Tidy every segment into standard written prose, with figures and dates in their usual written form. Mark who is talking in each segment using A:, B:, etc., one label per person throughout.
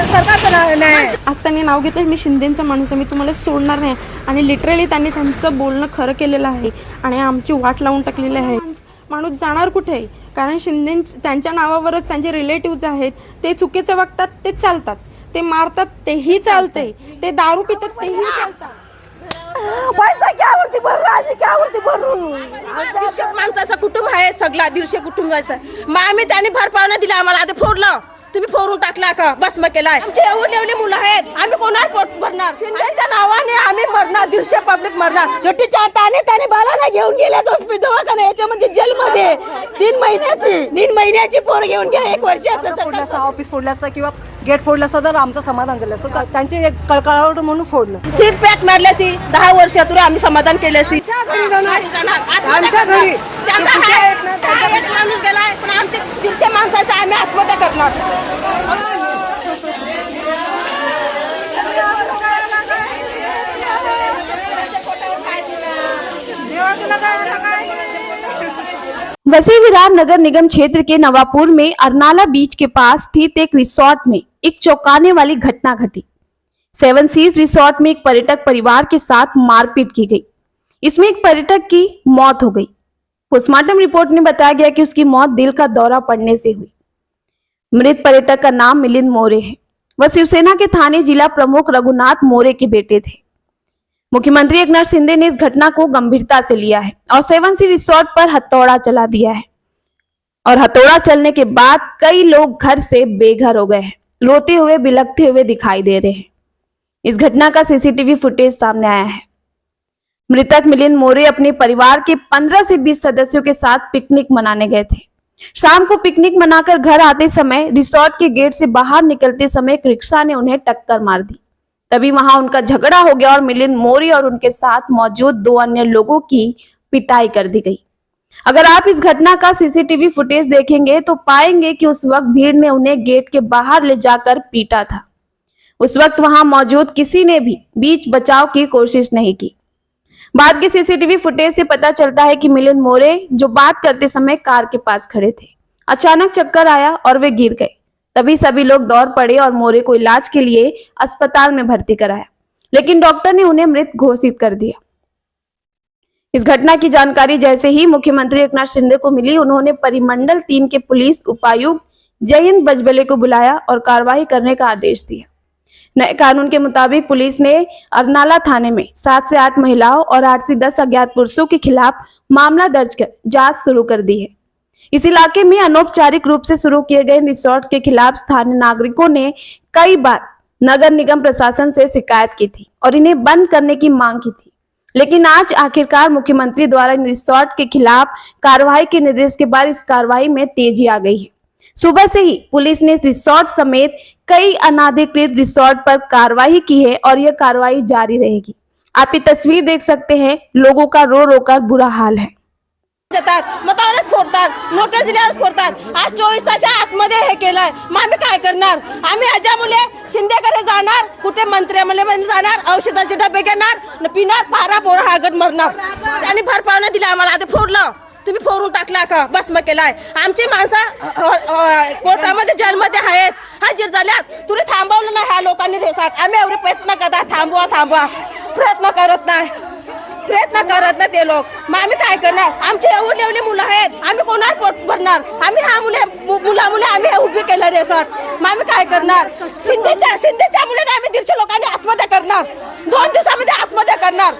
A: सरकारचं नाही.
B: आज त्यांनी नाव घेतलं मी शिंदेचा माणूस आहे, मी तुम्हाला सोडणार नाही आणि लिटरली त्यांनी त्यांचं बोलणं खरं केलेलं आहे आणि आमची वाट लावून टाकलेली आहे. माणूस जाणार कुठे? कारण शिंदे त्यांच्या नावावरच त्यांचे रिलेटिव्ज आहेत, ते चुकीचं वागतात ते चालतात, ते मारतात तेही चालते, ते दारू पितात तेही चालतात.
A: पैसा क्यावरती भरू, आम्ही क्यावरती भरू.
C: 150 माणसाचं कुटुंब आहे, सगळा 150 कुटुंबाचं. मग आम्ही त्यांनी भरपावना दिला, आम्हाला आधी फोडलं, तुम्ही फोडून टाकला का, बस मग केलाय. आमचे एवढे मुलं आहेत, आम्ही कोणावर पोट भरणार? शिंदेच्या नावाने आम्ही मरणार, 150 पब्लिक मरणार. छोटीच्या त्याने बालांना घेऊन गेले दवाखाना, याच्यामध्ये जेलमध्ये 3 महिन्याची पोर घेऊन गेले, 1 वर्षाचं.
A: ऑफिस फोडलं असतं किंवा गेट फोडलं असतं तर आमचं समाधान झालं असतं. त्यांची एक कळकळावट म्हणून फोडलं.
C: सीट पॅक मारली असती, 10 वर्षातून आम्ही समाधान केले असती.
A: आमच्या घरी
C: माणूस गेलाय, पण आमचे 150 माणसाचं आम्ही आत्महत्या करणार.
D: वसी विरार नगर निगम क्षेत्र के नवापुर में अरनाला बीच के पास स्थित एक रिसोर्ट में एक चौंकाने वाली घटना घटी। 7 सीज रिसोर्ट में एक पर्यटक परिवार के साथ मारपीट की गई। इसमें एक पर्यटक की मौत हो गई। पोस्टमार्टम रिपोर्ट में बताया गया कि उसकी मौत दिल का दौरा पड़ने से हुई। मृत पर्यटक का नाम मिलिंद मोरे है। वह शिवसेना के थाने जिला प्रमुख रघुनाथ मोरे के बेटे थे। मुख्यमंत्री एकनाथ शिंदे ने इस घटना को गंभीरता से लिया है और 7 सी रिसोर्ट पर हथौड़ा चला दिया है और हथौड़ा चलने के बाद कई लोग घर से बेघर हो गए हैं, रोते हुए बिलखते हुए दिखाई दे रहे हैं। इस घटना का सीसीटीवी फुटेज सामने आया है। मृतक मिलिंद मोरे अपने परिवार के 15 से 20 सदस्यों के साथ पिकनिक मनाने गए थे। शाम को पिकनिक मनाकर घर आते समय रिसोर्ट के गेट से बाहर निकलते समय एक रिक्शा ने उन्हें टक्कर मार दी। तभी वहां उनका झगड़ा हो गया और मिलिंद मोरे और उनके साथ मौजूद 2 अन्य लोगों की पिटाई कर दी गई। अगर आप इस घटना का सीसीटीवी फुटेज देखेंगे तो पाएंगे कि उस वक्त भीड़ ने उन्हें गेट के बाहर ले जाकर पीटा था। उस वक्त वहां मौजूद किसी ने भी बीच बचाव की कोशिश नहीं की। बाद के सीसीटीवी फुटेज से पता चलता है कि मिलिंद मोरे जो बात करते समय कार के पास खड़े थे, अचानक चक्कर आया और वे गिर गए। तभी सभी लोग दौड़ पड़े और मोरे को इलाज के लिए अस्पताल में भर्ती कराया, लेकिन डॉक्टर ने उन्हें मृत घोषित कर दिया। इस घटना की जानकारी जैसे ही मुख्यमंत्री एकनाथ शिंदे को मिली, उन्होंने परिमंडल 3 के पुलिस उपायुक्त जयंत बजबले को बुलाया और कार्रवाई करने का आदेश दिया। नए कानून के मुताबिक पुलिस ने अरनाला थाने में 7 से 8 महिलाओं और 8 से 10 अज्ञात पुरुषों के खिलाफ मामला दर्ज कर जांच शुरू कर दी है। इस इलाके में अनौपचारिक रूप से शुरू किए गए रिसोर्ट के खिलाफ स्थानीय नागरिकों ने कई बार नगर निगम प्रशासन से शिकायत की थी और इन्हें बंद करने की मांग की थी, लेकिन आज आखिरकार मुख्यमंत्री द्वारा इन रिसोर्ट के खिलाफ कार्रवाई के निर्देश के बाद इस कार्रवाई में तेजी आ गई है। सुबह से ही पुलिस ने इस रिसोर्ट समेत कई अनाधिकृत रिसोर्ट पर कार्रवाई की है और यह कार्रवाई जारी रहेगी। आप ये तस्वीर देख सकते हैं, लोगों का रो रो कर बुरा हाल है।
C: मतावरच फोडतात, नोटीस दिल्यावरच फोडतात। आज 24 तासाच्या आतमध्ये हे केलंय, मग आम्ही काय करणार? आम्ही ह्याच्यामुळे शिंदेकडे जाणार, कुठे मंत्र्यामध्ये जाणार, औषधाचे डबे घेणार, पिणार, पारा पोरा हागट मरणार. त्यांनी भरपावना दिला, आम्हाला आधी फोडलं, तुम्ही फोडून टाकला का, बस मग केलाय. आमची माणसं कोर्टामध्ये जेलमध्ये आहेत, हजर झाल्यात. तुम्ही थांबवलं नाही ह्या लोकांनी रेसाट. आम्ही एवढे प्रयत्न करतात, थांबवा, प्रयत्न करत नाही ते लोक. मग आम्ही काय करणार? आमचे एवढे मुलं आहेत, आम्ही कोणावर पोट भरणार? आम्ही हा मुला आम्ही उभी केलं रेसॉर्ट. मग आम्ही काय करणार? शिंदेच्या मुलांना आम्ही 150 लोकांनी आत्महत्या करणार, 2 दिवसामध्ये आत्महत्या करणार,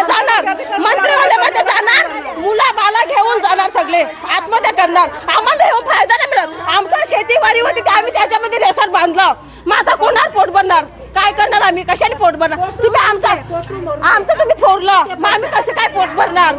C: जाणार मंत्रिमंडळामध्ये जाणार, मुला बाला घेऊन जाणार, सगळे आत्महत्या करणार. आम्हाला हे फायदा नाही मिळत. आमचा शेतीवाडी होती ते आम्ही त्याच्यामध्ये रेसॉर्ट बांधलं. माझा कोणावर पोट भरणार? काय करणार आम्ही? कशाने पोट भरणार? तुम्ही आमचं तुम्ही फोडलं, मग आम्ही कसं काय पोट भरणार?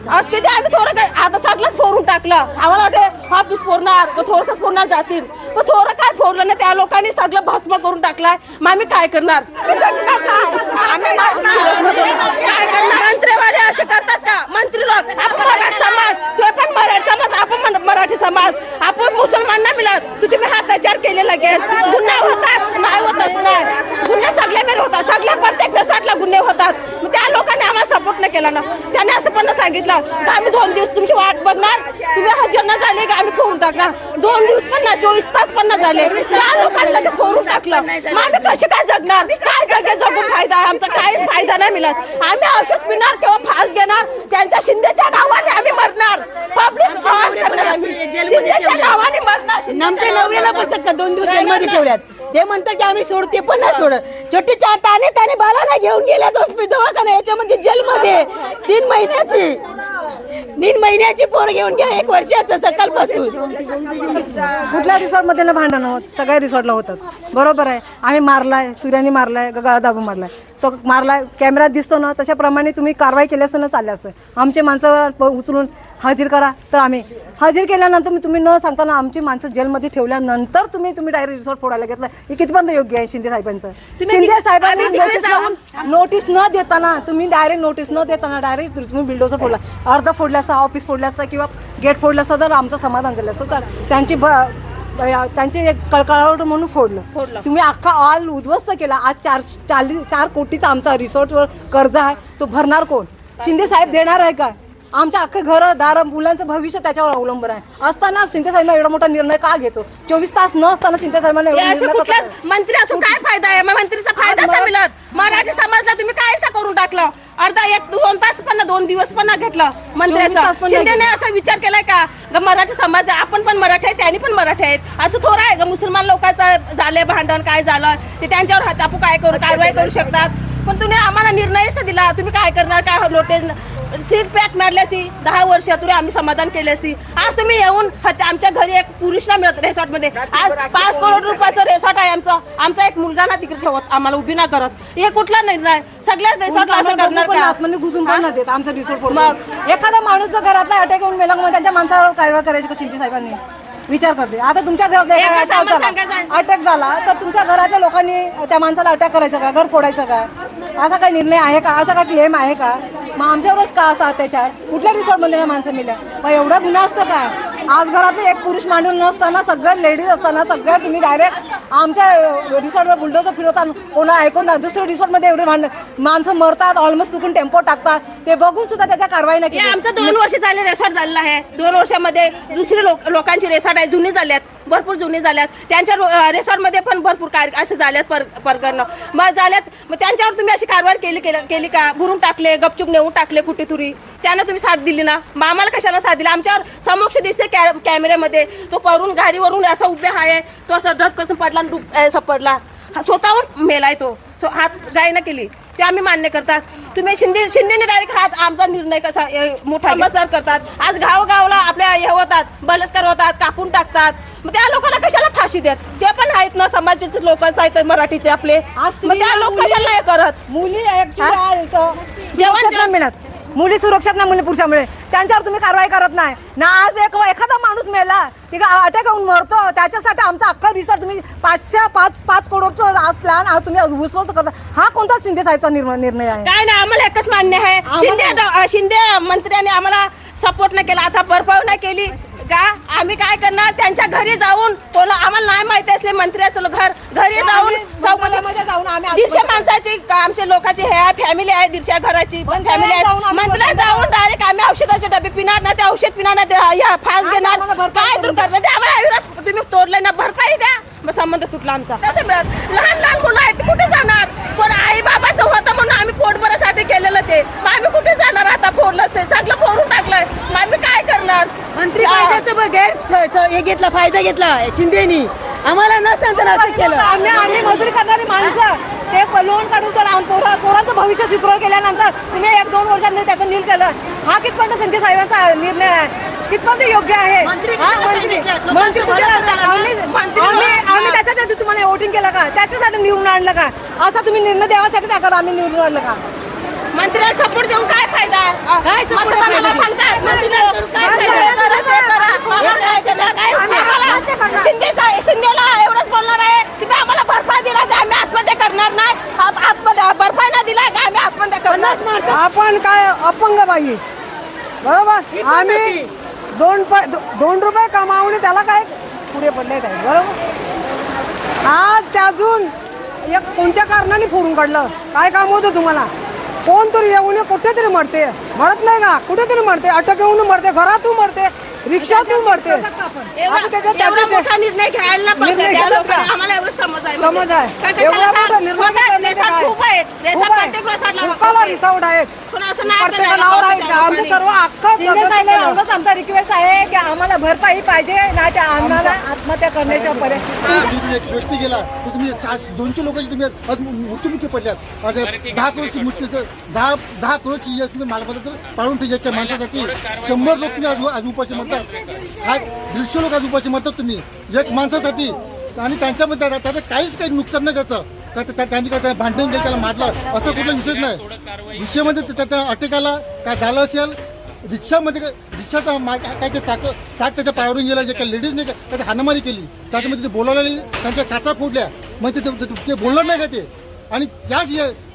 C: असते ते आम्ही थोडं आता सगळंच फोडून टाकलं. आम्हाला वाटतं ऑफिस फोडणार, थोडंसंच फोडणार जातील, पण थोडं काय फोडलं नाही. त्या लोकांनी सगळं भस्म करून टाकलाय. मग आम्ही काय करणार? आम्ही काय करणार? मंत्रीवाले असे करतात का? मंत्री लोक, आपण मराठी समाज, ते पण मराठी समाज, आपण मराठी समाज, आपण मुसलमान नाही मिळत. तुम्ही अत्याचार केले, लगेच गुन्हा होतात, नाही होतच नाही. गुन्हे सगळे मेल होतात, सगळ्या प्रत्येक रेसॉर्टला गुन्हे होतात. मग त्या लोकांनी आम्हाला सपोर्ट नाही केला ना. त्याने असं पण सांगितलं की आम्ही 2 दिवस तुमची वाट बघणार, तुम्ही हजर न झाले की आम्ही फोडून टाकणार. 2 दिवस पण ना 24 तास पण ना झाले त्या लोकांना लगेच फोडून टाकलं. मग आम्ही कसे काय जगणार? काय जगून फायदा आहे? आमचा काहीच फायदा नाही मिळत. आम्ही औषध पिणार किंवा फास घेणार, त्यांच्या शिंदेच्या नावाने आम्ही मरणार. पब्लिक शिंदेच्या नावाने मरणार.
E: आमच्या नवऱ्याला पण सध्या 2 दिवस जेलमध्ये ठेवल्यात. ते म्हणतात की आम्ही सोडते पण नाही सोडत. छोटीच्या ताने बाळाला घेऊन गेल्यात हॉस्पिटल दवाखाना याच्यामध्ये जेलमध्ये 3 महिन्याची पोर घेऊन गेला 1 वर्षाचं सकाळपासून.
A: कुठल्या रिसॉर्टमध्ये ना भांडण होत, सगळ्या रिसॉर्टला होतात. बरोबर आहे. आम्ही मारलाय, सूर्याने मारलाय, गळा दाबून मारलाय, तो मारलाय, कॅमेऱ्यात दिसतो ना, तशाप्रमाणे तुम्ही कारवाई केली असतं ना चालले असतं. आमचे माणसं उचलून हजर करा, तर आम्ही हजर केल्यानंतर तुम्ही न सांगताना आमची माणसं जेलमध्ये ठेवल्यानंतर तुम्ही डायरेक्ट रिसॉर्ट फोडायला घेतलं, हे कितपर्यंत योग्य आहे शिंदे साहेबांचं? शिंदे साहेबांनी नोटीस न देताना, तुम्ही डायरेक्ट नोटीस न देताना डायरेक्ट तुम्ही बिल्डोजर फोडला, अर्ध फोडला असता, ऑफिस फोडला असता किंवा गेट फोडलं असतं तर आमचं समाधान झालं असतं. तर त्यांचे एक कळकळावट म्हणून फोडलं. तुम्ही अख्खा ऑल उद्ध्वस्त केला. आज 4 कोटीचा आमचा रिसॉर्टवर कर्ज आहे, तो भरणार कोण? शिंदे साहेब देणार आहे का? आमच्या अख्खे घर दार मुलांचं भविष्य त्याच्यावर अवलंबून आहे. असताना शिंदे साहेबांना एवढा मोठा निर्णय का घेतो? 24 तास न असताना शिंदे साहेबांना
C: मंत्री असून काय फायदा आहे? मग मंत्रीचा फायदा असा मिळत. मराठी समाजला तुम्ही काय असं करून टाकलं? अर्धा 1-2 तास पण ना 2 दिवस पण ना घेतलं मंत्र्याचा. शिंदेने असा विचार केलाय का मराठी समाज आपण पण मराठी आहे, त्यांनी पण मराठी आहेत, असं थोडं आहे का? मुसलमान लोकांचं झाले भांडण, काय झालं ते त्यांच्यावर हातापू काय करू कारवाई करू शकतात. पण तुम्ही आम्हाला निर्णयच दिला. तुम्ही काय करणार? काय लोटे सीट पॅक मारली असती 10 वर्ष तरी आम्ही समाधान केले असती. आज तुम्ही येऊन आमच्या घरी एक पुरुषला मिळत रिसॉर्टमध्ये. आज 5 करोड रुपयाचं रिसॉर्ट आहे आमचा एक मुलगा ना तिकडे ठेवत, आम्हाला उभी ना करत. हे कुठला निर्णय? सगळ्याच रिसॉर्टला असं करणार का?
A: आतमध्ये घुसून पण देत आमचा रिसॉर्ट फोडून. मग एखादा माणूस जर घरातला अटॅक येऊन मेला मग त्यांच्या माणसावर कारवाई करायची का शिंदे साहेबांनी? विचार करते. आता तुमच्या घरात अटॅक झाला तर तुमच्या घरातल्या लोकांनी त्या माणसाला अटॅक करायचं का? घर फोडायचं का? असा काही निर्णय आहे का? असा काही क्लेम आहे का? मग आमच्यावरच का असा अत्याचार? कुठल्या रिसॉर्टमध्ये माणसं मिळल्या? मग एवढा गुन्हा असतं काय? आज घरातलं एक पुरुष मांडून नसताना, सगळ्या लेडीज असताना सगळ्या तुम्ही डायरेक्ट आमच्या रिसॉर्टवर बुलडोजर फिरवता. कोणा ऐकून दुसऱ्या रिसॉर्टमध्ये एवढे माणसं मरतात, ऑलमोस्ट चुकून टेम्पो टाकतात, ते बघून सुद्धा त्याच्या कारवाई नाही केली.
C: आमचं 2 वर्ष झाले रिसॉर्ट झालेलं आहे. 2 वर्षामध्ये दुसरे लोकांची रिसॉर्ट आहे, जुनी झाल्यात, भरपूर जुनी झाल्यात. त्यांच्या रिसॉर्टमध्ये पण भरपूर असे झाल्यात प्रकरणं मग झाल्यात. मग त्यांच्यावर तुम्ही अशी कारवाई केली का? भरून टाकले, गपचूप नेऊन टाकले कुठेतरी. त्यांना तुम्ही साथ दिली ना? मग आम्हाला कशाला साथ दिली? आमच्यावर समक्ष दिसते कॅमेऱ्यामध्ये तो परून गाडीवरून असा उभे आहे, तो असं धडकन पडला, पडला स्वतःहून मेलाय तो. हात गाय ना केली ते आम्ही मान्य करतात. तुम्ही शिंदेने डायरेक्ट हात आमचा निर्णय कसा मोठा समजदार करतात. आज गावगावला आपल्या हे होतात, बलात्कार होतात, कापून टाकतात. मग त्या लोकांना कशाला फाशी देत? ते पण आहेत ना समाजाचे लोक आहेत मराठीचे आपले. मग त्या लोक कशाला नाही करत?
A: मुली जेवण नाही मिळत, मुली सुरक्षित नाही, मुली पुरुषामुळे त्यांच्यावर तुम्ही कारवाई करत नाही ना. आज एखादा माणूस मेला, तिकडे अटॅक होऊन मरतो, त्याच्यासाठी आमचा अख्खा रिसॉर्ट तुम्ही 5 करोडचं आज प्लॅन आज तुम्ही उस्वस्त करता. हा कोणता शिंदे साहेबचा निर्णय आहे?
C: काय नाही, आम्हाला एकच मान्य आहे. शिंदे मंत्र्याने आम्हाला सपोर्ट नाही केला, आता भरपाई नाही केली का? आम्ही काय करणार? त्यांच्या घरी जाऊन आम्हाला नाही माहिती असले मंत्र्याचं घरी जाऊन 150 माणसाची आमच्या लोकांची हे फॅमिली आहे, 150 घराची फॅमिली आहे. मंत्र्या जाऊन डायरेक्ट आम्ही औषधाचे डबे पिणार ना, ते औषध पिणार ना, फास घेणार काय दूर करणार? ते आम्हाला तुम्ही तोडले ना, भरपाई द्या. मग संबंध तुटला आमचा. तसं मिळत लहान मुलं आहेत, कुठे जाणार? कोण आई बाबाचं होतं म्हणून आम्ही पोटभरासाठी केलेलं ते. मग आम्ही कुठे जाणार? आता फोडलं असते, सगळं फोडून टाकलंय. मग आम्ही काय करणार?
E: मंत्री फायद्याचं हे घेतला, फायदा घेतला शिंदेनी. आम्हाला न सांगताना असं केलं.
A: आम्ही मजुरी करणारी माणसं ते लोन काढून पोरांचं भविष्य सिक्युअर केल्यानंतर तुम्ही 1-2 वर्षांनी त्याचं नील केलं. हा कितपर्यंत शिंदे साहेबांचा निर्णय आहे? कितपर्यंत योग्य आहे? मंत्री आम्ही त्याच्यासाठी तुम्हाला वोटिंग केलं का? त्याच्यासाठी निवडून आणलं का? असा तुम्ही निर्णय द्यावासाठी त्याकडे आम्ही निवडून आणलं का?
C: मंत्र्याला सपोर्ट देऊन काय फायदा आहे?
E: काय support
C: शिंदेला एवढंच बोलणार आहे की आम्हाला भरपाई दिला तर आम्ही आत्महत्या करणार नाही. भरपाई नाही दिला का आम्ही आत्महत्या करणार?
A: आपण काय अपंग बाई, बरोबर? आम्ही 2 रुपये कमावणे त्याला काय पुढे पडले काय? बरोबर. आज अजून एक कोणत्या कारणाने फोडून काढलं? काय काम होतं तुम्हाला? कोण तरी येऊन कुठेतरी मरते, मरत नाही का? कुठेतरी मरते, अटक येऊन मरते, घरातून मरते, रिक्षा तू मरते
C: एवढा मोठा निर्णय घ्यायला पण
A: निर्णय
C: त्या
A: घ्यायला
C: लोकांनी
A: का?
C: आम्हाला एवढं समज आहे
A: समज आहे.
C: काय कशाला
A: एवढा मोठा
C: सांग?
A: निर्णय
C: होतात,
A: करण्याचं
C: रेसात
A: काय?
C: खूप आहेत रेसात
A: खूप आहे.
C: प्रत्येक रेसातला
A: लोकाला रिसावड आहेत.
C: पण असं नाही
A: प्रत्येक
C: करायला
A: नावावर
C: पाहिजे
A: आहे. आमचं
C: लोकांनी.
A: सर्व अख्खं
E: शिंदे साहेब एवढंच आमचा रिक्वेस्ट आहे की आम्हाला भरपाई पाहिजे नाही त्या आम्हाला आत्महत्या करण्याच्या पर्यंत
F: एक व्यक्ती गेला तर तुम्ही 200 लोकांची तुम्ही आज मृत्युमुखी पडल्यात. आज 10 करोडची मृत्यूचं 10 करोडची तुम्ही मालमत्ता पाळून ठेवायच्या माणसासाठी 100 लोक तुम्ही आज उपाशी मरतात. 150 लोक आज उपाशी मरतात तुम्ही एक माणसासाठी. आणि त्यांच्यामध्ये त्याचं काही नुकसान नाही त्याचं त्यांनी काय भांडण केलं त्याला मारलं असं कुठला विषयच नाही. विषयामध्ये त्याच्या अटकाला काय झालं असेल रिक्षामध्ये रिक्षाचा काय ते चाक त्याच्या पायावरून गेला जे काही लेडीजने त्याची हाणामारी केली त्याच्यामध्ये ते बोलावलेली त्यांच्या काचा फोडल्या मग ते बोलणार नाही का ते. आणि त्याच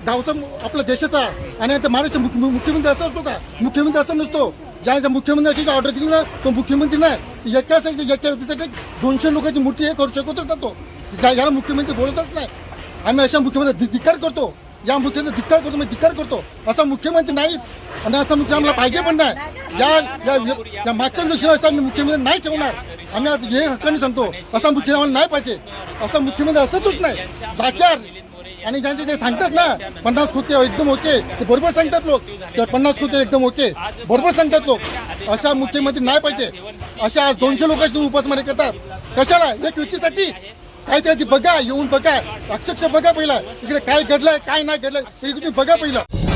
F: गावचा आपल्या देशाचा आणि आता महाराष्ट्र मुख्यमंत्री असा असतो का? मुख्यमंत्री असा नसतो. ज्या मुख्यमंत्र्याची ऑर्डर दिली ना तो मुख्यमंत्री नाही. एका व्यक्तीसाठी 200 लोकांची मूर्ती हे करू शकतच ना तो. याला मुख्यमंत्री बोलतच नाही. आम्ही अशा मुख्यमंत्री धिक्कार करतो. या मुख्यमंत्री धिक्कार करतो असा मुख्यमंत्री नाहीच. आणि असा मुख्यमंत्री आम्हाला पाहिजे पण नाही. या मागच्या दिवशी असा मुख्यमंत्री नाही ठेवणार. आम्ही आज हे हक्काने सांगतो असा मुख्यमंत्री आम्हाला नाही पाहिजे. असा मुख्यमंत्री असतच नाही. लाचार आणि ज्यांचे ते सांगतात ना 50 खोते एकदम ओके ते बरोबर सांगतात लोक. 50 खोते एकदम ओके बरोबर सांगतात लोक. असा मुख्यमंत्री नाही पाहिजे. अशा 200 लोकांची उपासमारी करतात कशाला? एक व्यक्तीसाठी. काय ते बघा येऊन बघा अक्षरशः बघा पहिला इकडे काय घडलंय काय नाही घडलंय तुम्ही बघा पहिलं.